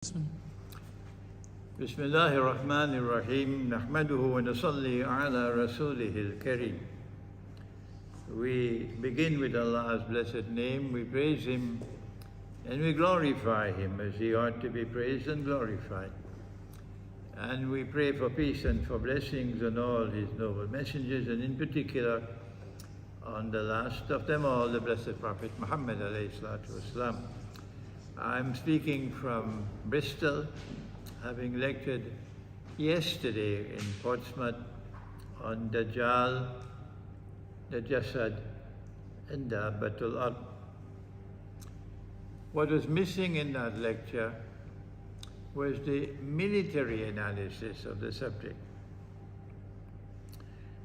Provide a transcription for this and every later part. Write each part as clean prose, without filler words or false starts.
بسم الله الرحمن الرحيم نحمده ونصلي على رسوله الكريم. We begin with Allah's blessed name, we praise Him and we glorify Him as He ought to be praised and glorified. And we pray for peace and for blessings on all His noble messengers, and in particular on the last of them all, the Blessed Prophet Muhammad alayhi salatu wasalam. I'm speaking from Bristol, having lectured yesterday in Portsmouth on Dajjal, the Jasad, and the Batul Ard. What was missing in that lecture was the military analysis of the subject.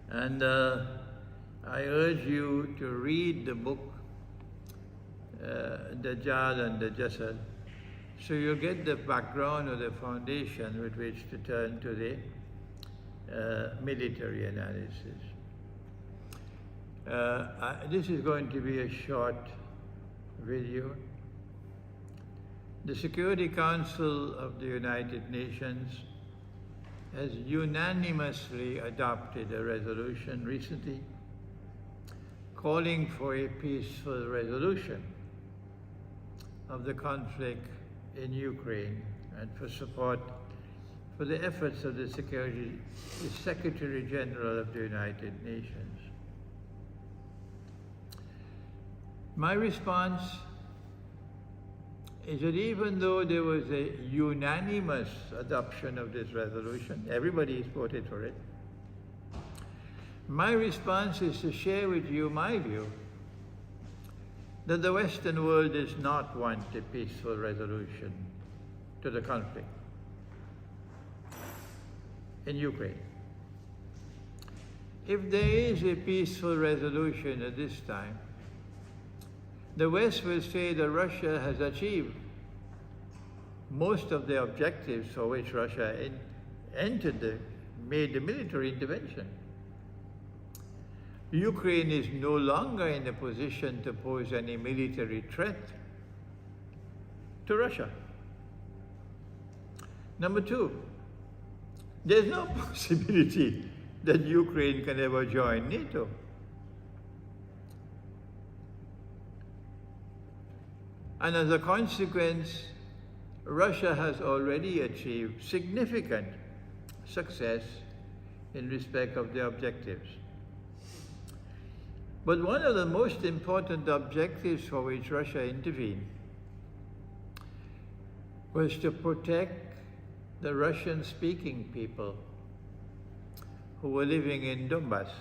And I urge you to read the book Dajjal and the Jasad, so you'll get the background or the foundation with which to turn to the military analysis. This is going to be a short video. The Security Council of the United Nations has unanimously adopted a resolution recently calling for a peaceful resolution of the conflict in Ukraine and for support for the efforts of the Secretary General of the United Nations. My response is that even though there was a unanimous adoption of this resolution, everybody voted for it, my response is to share with you my view that the Western world does not want a peaceful resolution to the conflict in Ukraine. If there is a peaceful resolution at this time, the West will say that Russia has achieved most of the objectives for which Russia made the military intervention. Ukraine is no longer in a position to pose any military threat to Russia. Number two, there's no possibility that Ukraine can ever join NATO. And as a consequence, Russia has already achieved significant success in respect of their objectives. But one of the most important objectives for which Russia intervened was to protect the Russian-speaking people who were living in Donbass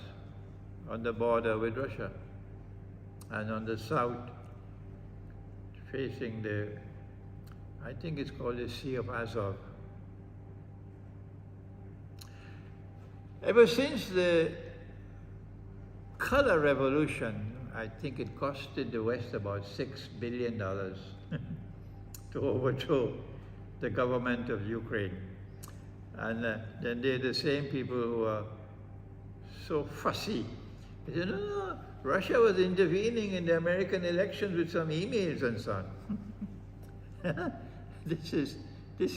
on the border with Russia and on the south facing I think it's called the Sea of Azov. Ever since the color revolution, I think it costed the West about $6 billion to overthrow the government of Ukraine. And then they're the same people who are so fussy. They say, no, Russia was intervening in the American elections with some emails and so on. This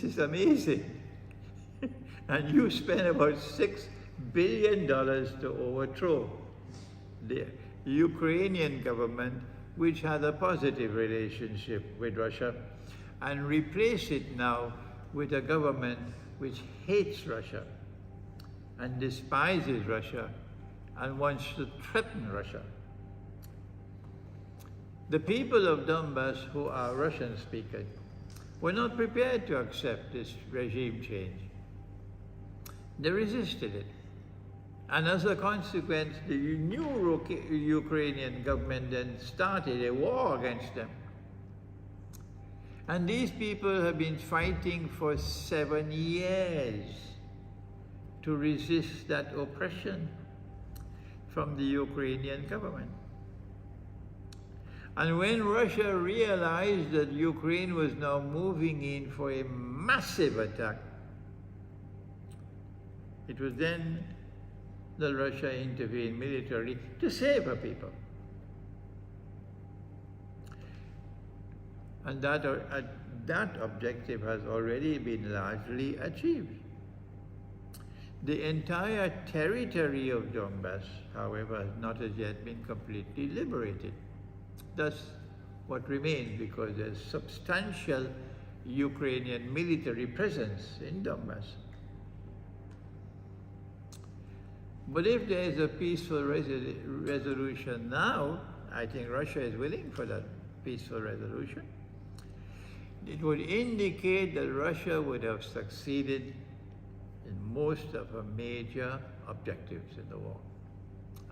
is amazing. And you spend about $6 billion to overthrow the Ukrainian government, which had a positive relationship with Russia, and replace it now with a government which hates Russia and despises Russia and wants to threaten Russia. The people of Donbass, who are Russian speakers, were not prepared to accept this regime change. They resisted it. And as a consequence, the new Ukrainian government then started a war against them. And these people have been fighting for 7 years to resist that oppression from the Ukrainian government. And when Russia realized that Ukraine was now moving in for a massive attack, it was then that Russia intervened militarily to save her people. And that objective has already been largely achieved. The entire territory of Donbass, however, has not as yet been completely liberated. That's what remains, because there's substantial Ukrainian military presence in Donbass. But if there is a peaceful resolution now, I think Russia is willing for that peaceful resolution. It would indicate that Russia would have succeeded in most of her major objectives in the war.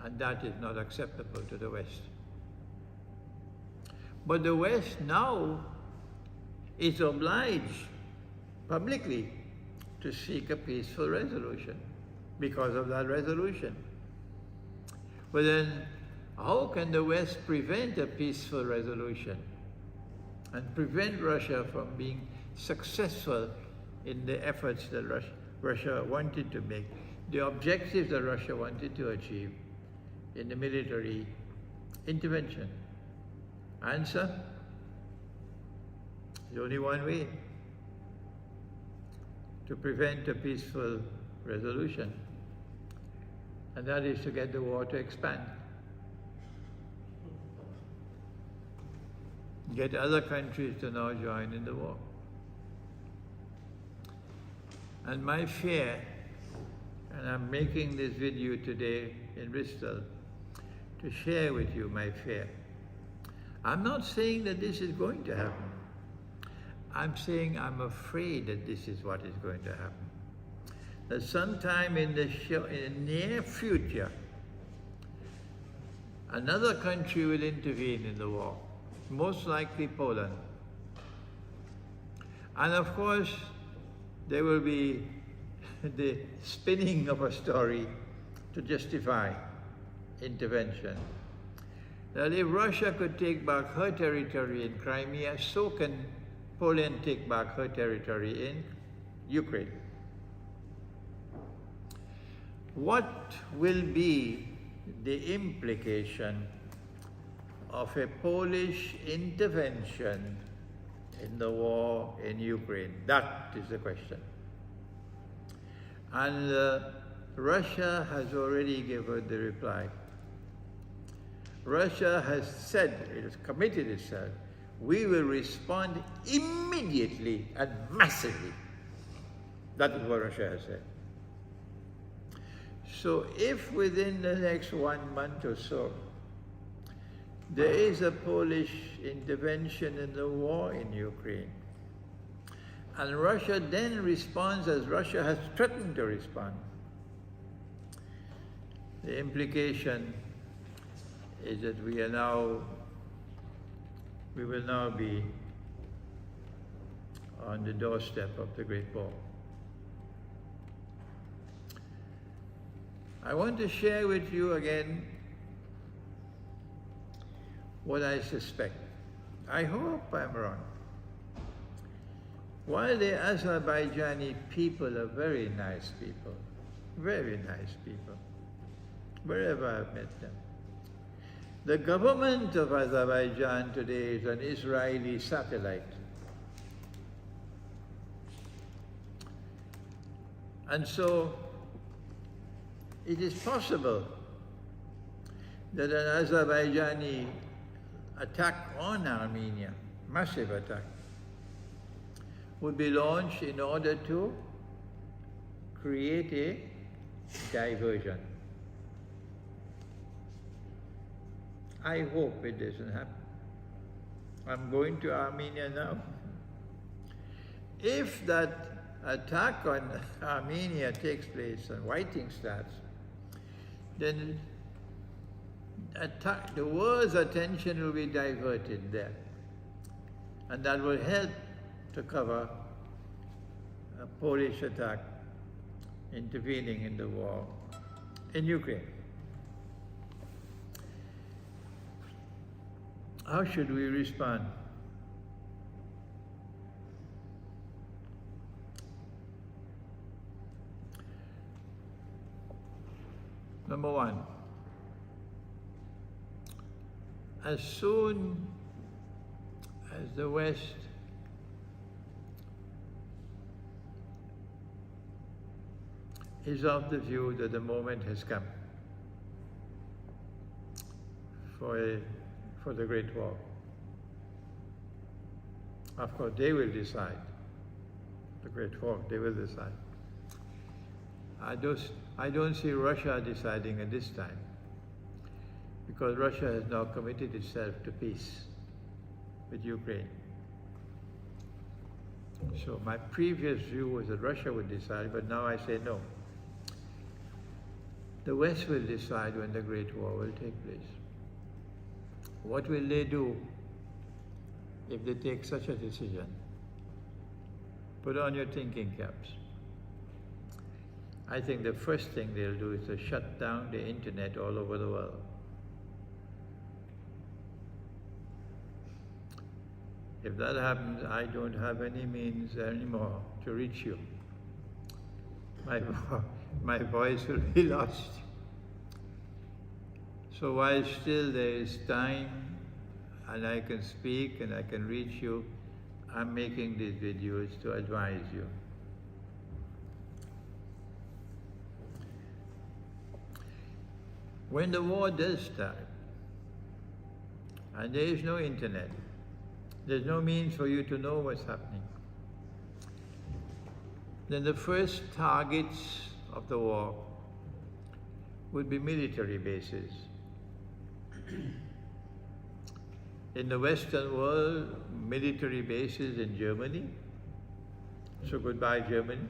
And that is not acceptable to the West. But the West now is obliged publicly to seek a peaceful resolution because of that resolution. But then, how can the West prevent a peaceful resolution and prevent Russia from being successful in the efforts that Russia wanted to make, the objectives that Russia wanted to achieve in the military intervention? Answer: there's only one way to prevent a peaceful resolution, and that is to get the war to expand. Get other countries to now join in the war. And my fear, and I'm making this video today in Bristol to share with you my fear. I'm not saying that this is going to happen. I'm saying I'm afraid that this is what is going to happen. That sometime in the near future, another country will intervene in the war, most likely Poland. And of course, there will be the spinning of a story to justify intervention. That if Russia could take back her territory in Crimea, so can Poland take back her territory in Ukraine. What will be the implication of a Polish intervention in the war in Ukraine? That is the question. And Russia has already given the reply. Russia has said, it has committed itself, we will respond immediately and massively. That is what Russia has said. So if within the next 1 month or so, there is a Polish intervention in the war in Ukraine, and Russia then responds as Russia has threatened to respond, the implication is that we will now be on the doorstep of the Great War. I want to share with you again what I suspect. I hope I'm wrong. While the Azerbaijani people are very nice people, wherever I've met them, the government of Azerbaijan today is an Israeli satellite. And so it is possible that an Azerbaijani attack on Armenia, massive attack, would be launched in order to create a diversion. I hope it doesn't happen. I'm going to Armenia now. If that attack on Armenia takes place and fighting starts, then the world's attention will be diverted there. And that will help to cover a Polish attack intervening in the war in Ukraine. How should we respond? Number one, as the West is of the view that the moment has come for the Great War. Of course, they will decide. The Great War, they will decide. I don't see Russia deciding at this time, because Russia has now committed itself to peace with Ukraine. So my previous view was that Russia would decide, but now I say no. The West will decide when the Great War will take place. What will they do if they take such a decision? Put on your thinking caps. I think the first thing they'll do is to shut down the internet all over the world. If that happens, I don't have any means anymore to reach you. My voice will be lost. So while still there is time and I can speak and I can reach you, I'm making these videos to advise you. When the war does start, and there is no internet, there's no means for you to know what's happening, then the first targets of the war would be military bases. In the Western world, military bases in Germany, so goodbye Germany.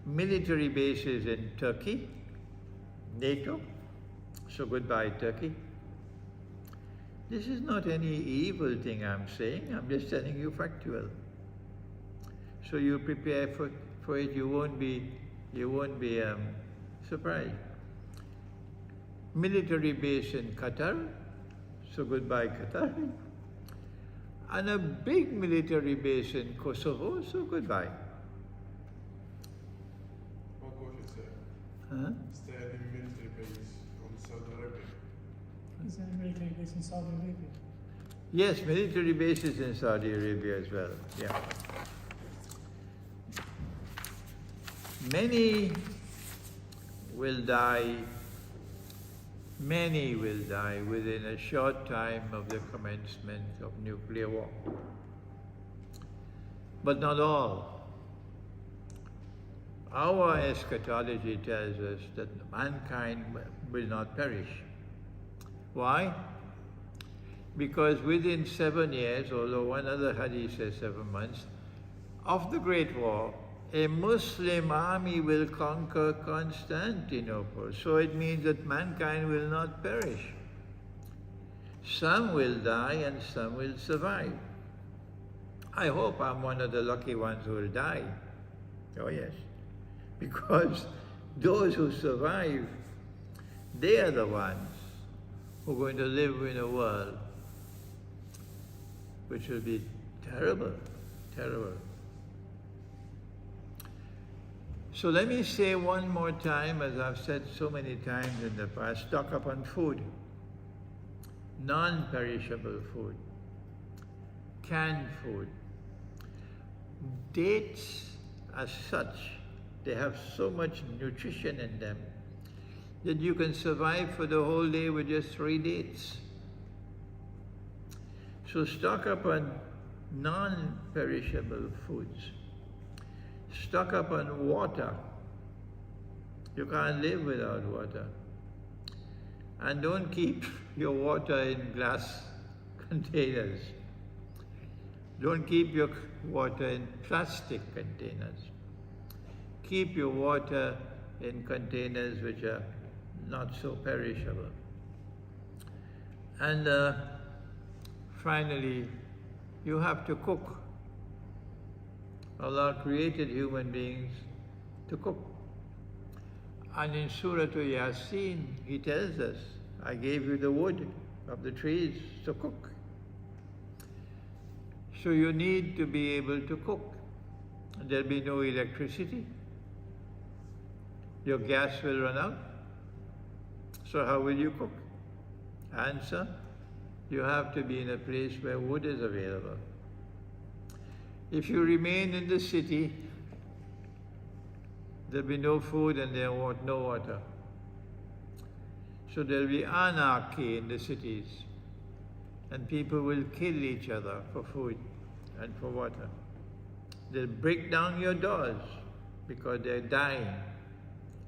Military bases in Turkey, NATO, so goodbye Turkey. This is not any evil thing I'm saying, I'm just telling you factual. So you prepare for it, you won't be surprised. Military base in Qatar, so goodbye Qatar. And a big military base in Kosovo, so goodbye. What was it, sir? Huh? Is there any military base on Saudi Arabia? Is there a military base in Saudi Arabia? Yes, military bases in Saudi Arabia as well, yeah. Many will die within a short time of the commencement of nuclear war. But not all. Our eschatology tells us that mankind will not perish. Why? Because within 7 years, although one other hadith says 7 months, of the Great War, a Muslim army will conquer Constantinople. So it means that mankind will not perish. Some will die and some will survive. I hope I'm one of the lucky ones who will die. Oh yes. Because those who survive, they are the ones who are going to live in a world which will be terrible, terrible. So let me say one more time, as I've said so many times in the past, stock up on food. Non-perishable food. Canned food. Dates as such, they have so much nutrition in them that you can survive for the whole day with just 3 dates. So stock up on non-perishable foods. Stock up on water. You can't live without water. And don't keep your water in glass containers. Don't keep your water in plastic containers. Keep your water in containers which are not so perishable. And finally, you have to cook. Allah created human beings to cook. And in Surah Yasin, He tells us, I gave you the wood of the trees to cook. So you need to be able to cook. There'll be no electricity. Your gas will run out. So how will you cook? Answer, you have to be in a place where wood is available. If you remain in the city, there'll be no food and there'll be no water. So there'll be anarchy in the cities, and people will kill each other for food and for water. They'll break down your doors because they're dying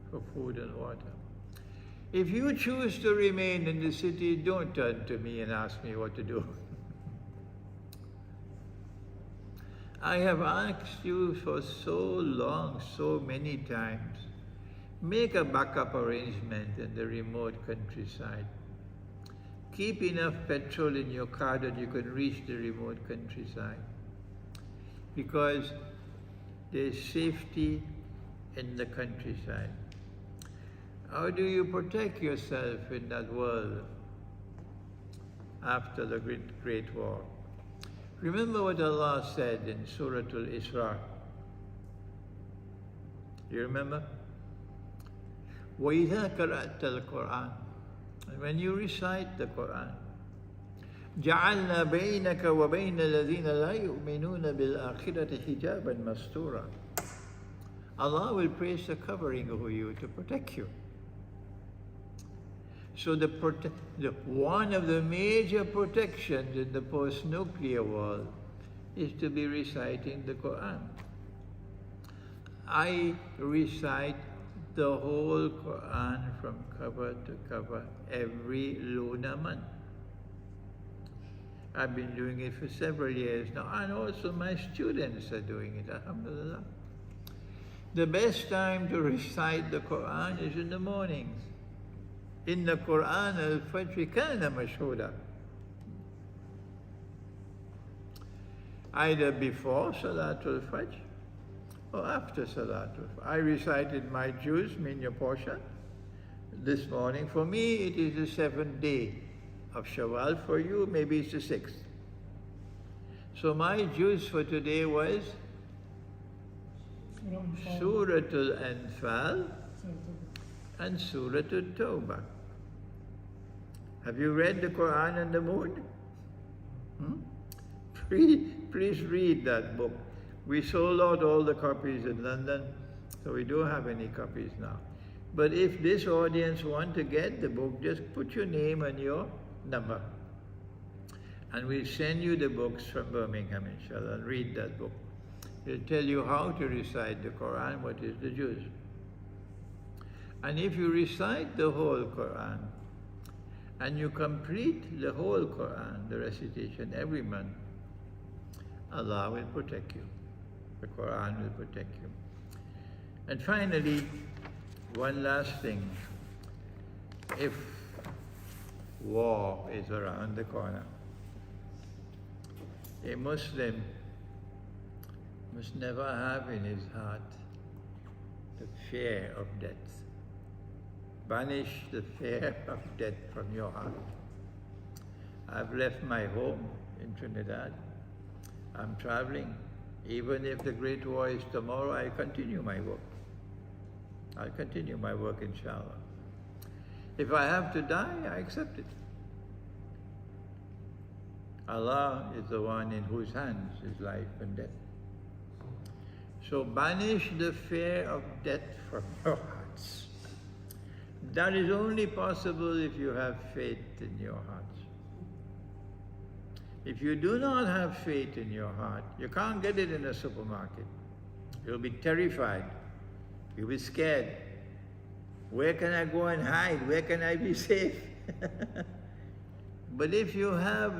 for food and water. If you choose to remain in the city, don't turn to me and ask me what to do. I have asked you for so long, so many times, make a backup arrangement in the remote countryside. Keep enough petrol in your car that you can reach the remote countryside. Because there's safety in the countryside. How do you protect yourself in that world after the Great War? Remember what Allah said in Surah Al-Isra. You remember? وَإِذَا قَرَأْتَ الْقُرْآنَ, and when you recite the Quran, جَعَلْنَا بَيْنَكَ وَبَيْنَ الَّذِينَ لَا يُؤْمِنُونَ بِالْآخِرَةِ حِجَابًا مَسْتُورًا. Allah will place a covering over you to protect you. So one of the major protections in the post-nuclear world is to be reciting the Quran. I recite the whole Quran from cover to cover every lunar month. I've been doing it for several years now, and also my students are doing it, alhamdulillah. The best time to recite the Quran is in the mornings. In the Quran, al-Fajr kana mashhuda. Either before Salatul Fajr or after Salatul Fajr. I recited my juz, Minya portion, this morning. For me, it is the 7th day of Shawwal. For you, maybe it's the 6th. So my juz for today was Suratul Anfal and Suratul Tawbah. Have you read the Quran on the moon? Please read that book. We sold out all the copies in London, so we don't have any copies now. But if this audience want to get the book, just put your name and your number. And we'll send you the books from Birmingham, inshallah, and read that book. It'll tell you how to recite the Quran, what is the juz. And if you recite the whole Quran, and you complete the whole Quran, the recitation every month, Allah will protect you. The Quran will protect you. And finally, one last thing. If war is around the corner, a Muslim must never have in his heart the fear of death. Banish the fear of death from your heart. I've left my home in Trinidad. I'm traveling. Even if the Great War is tomorrow, I continue my work. I'll continue my work, inshallah. If I have to die, I accept it. Allah is the one in whose hands is life and death. So banish the fear of death from your hearts. That is only possible if you have faith in your hearts. If you do not have faith in your heart, you can't get it in a supermarket. You'll be terrified. You'll be scared. Where can I go and hide? Where can I be safe? But if you have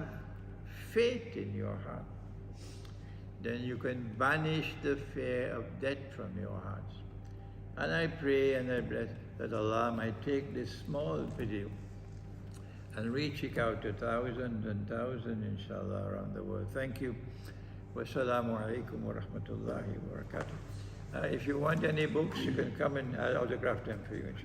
faith in your heart, then you can banish the fear of death from your hearts. And I pray and I bless that Allah might take this small video and reach it out to thousands and thousands, inshallah, around the world. Thank you. Wassalamu alaikum wa rahmatullahi wa barakatuh. If you want any books, you can come and I'll autograph them for you, inshallah.